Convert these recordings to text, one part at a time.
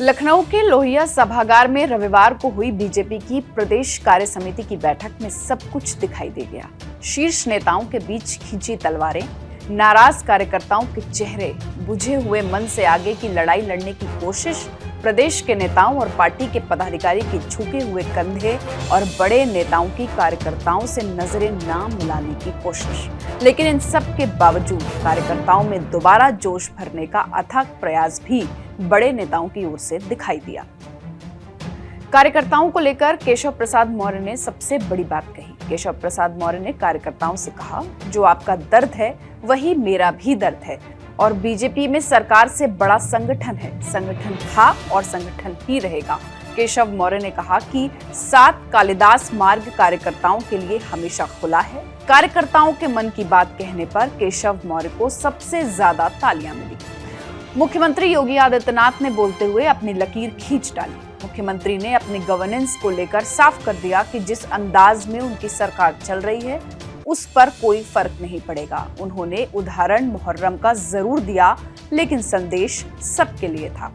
लखनऊ के लोहिया सभागार में रविवार को हुई बीजेपी की प्रदेश कार्य समिति की बैठक में सब कुछ दिखाई दे गया। शीर्ष नेताओं के बीच खींची तलवारें, नाराज कार्यकर्ताओं के चेहरे, बुझे हुए मन से आगे की लड़ाई लड़ने की कोशिश, प्रदेश के नेताओं और पार्टी के पदाधिकारी के झुके हुए कंधे और बड़े नेताओं की कार्यकर्ताओं से नजरें ना मिलाने की कोशिश। लेकिन इन सब के बावजूद कार्यकर्ताओं में दोबारा जोश भरने का अथक प्रयास भी बड़े नेताओं की ओर से दिखाई दिया। कार्यकर्ताओं को लेकर केशव प्रसाद मौर्य ने सबसे बड़ी बात कही। केशव प्रसाद मौर्य ने कार्यकर्ताओं से कहा, जो आपका दर्द है वही मेरा भी दर्द है और बीजेपी में सरकार से बड़ा संगठन है, संगठन था और संगठन ही रहेगा। केशव मौर्य ने कहा कि 7 कालिदास मार्ग कार्यकर्ताओं के लिए हमेशा खुला है। कार्यकर्ताओं के मन की बात कहने पर केशव मौर्य को सबसे ज्यादा तालियां मिली। मुख्यमंत्री योगी आदित्यनाथ ने बोलते हुए अपनी लकीर खींच डाली। मुख्यमंत्री ने अपनी गवर्नेंस को लेकर साफ कर दिया कि जिस अंदाज में उनकी सरकार चल रही है उस पर कोई फर्क नहीं पड़ेगा। उन्होंने उदाहरण मुहर्रम का जरूर दिया, लेकिन संदेश सबके लिए था।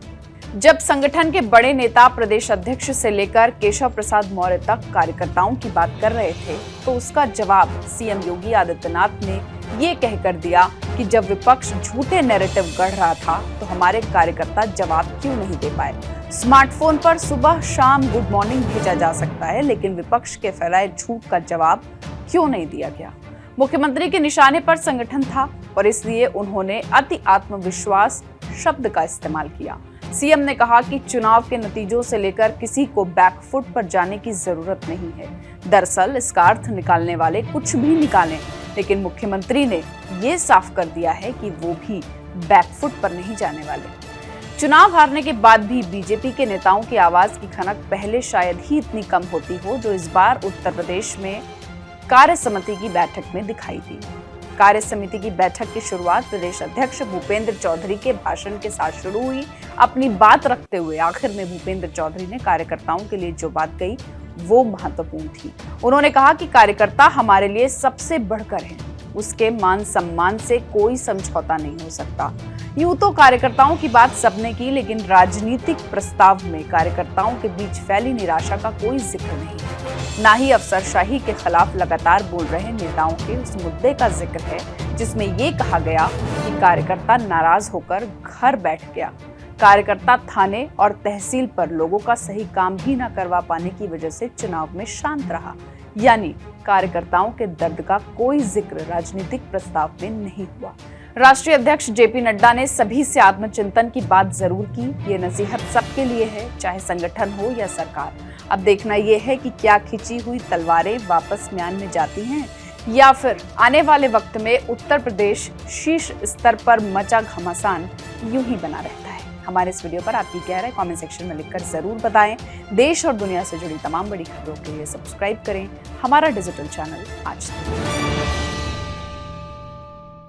जब संगठन के बड़े नेता प्रदेश अध्यक्ष से लेकर केशव प्रसाद मौर्य तक कार्यकर्ताओं की बात कर रहे थे, तो उसका जवाब सीएम योगी आदित्यनाथ ने ये कहकर दिया कि जब विपक्ष झूठे नैरेटिव गढ़ रहा था तो हमारे कार्यकर्ता जवाब क्यों नहीं दे पाए। स्मार्टफोन पर सुबह शाम गुड मॉर्निंग भेजा जा सकता है, लेकिन विपक्ष के फैलाए झूठ का जवाब क्यों नहीं दिया गया। मुख्यमंत्री के निशाने पर संगठन था और इसलिए उन्होंने अति आत्मविश्वास शब्द का इस्तेमाल किया। सीएम ने कहा कि चुनाव के नतीजों से लेकर किसी को बैकफुट पर जाने की जरूरत नहीं है। दरअसल इसका अर्थ निकालने वाले कुछ भी निकालें, लेकिन मुख्यमंत्री ने ये साफ कर दिया है कि वो भी बैकफुट पर नहीं जाने वाले। चुनाव हारने के बाद भी बीजेपी के नेताओं की आवाज की खनक पहले शायद ही इतनी कम होती हो जो इस बार उत्तर प्रदेश में कार्य समिति की बैठक में दिखाई दी। कार्य समिति की बैठक की शुरुआत प्रदेश अध्यक्ष भूपेंद्र चौधरी के भाषण के साथ शुरू हुई। अपनी बात रखते हुए आखिर में भूपेंद्र चौधरी ने कार्यकर्ताओं के लिए जो बात कही वो महत्वपूर्ण थी। उन्होंने कहा कि कार्यकर्ता हमारे लिए सबसे बढ़कर है, उसके मान सम्मान से कोई समझौता नहीं हो सकता। यूं तो कार्यकर्ताओं की बात सबने की, लेकिन राजनीतिक प्रस्ताव में कार्यकर्ताओं के बीच फैली निराशा का कोई जिक्र नहीं है। ना ही अफसरशाही के खिलाफ लगातार बोल रहे नेताओं के उस मुद्दे का जिक्र है जिसमें ये कहा गया कि कार्यकर्ता नाराज होकर घर बैठ गया। कार्यकर्ता थाने और तहसील पर लोगों का सही काम भी न करवा पाने की वजह से चुनाव में शांत रहा। यानी कार्यकर्ताओं के दर्द का कोई जिक्र राजनीतिक प्रस्ताव में नहीं हुआ। राष्ट्रीय अध्यक्ष जेपी नड्डा ने सभी से आत्मचिंतन की बात जरूर की। ये नसीहत सबके लिए है, चाहे संगठन हो या सरकार। अब देखना यह है कि क्या खिंची हुई तलवारें वापस म्यान में जाती हैं या फिर आने वाले वक्त में उत्तर प्रदेश शीर्ष स्तर पर मचा घमासान यूं ही बना रहता है। हमारे इस वीडियो पर आपकी क्या राय कमेंट सेक्शन में लिखकर जरूर बताएं। देश और दुनिया से जुड़ी तमाम बड़ी खबरों के लिए सब्सक्राइब करें हमारा डिजिटल चैनल आज तक।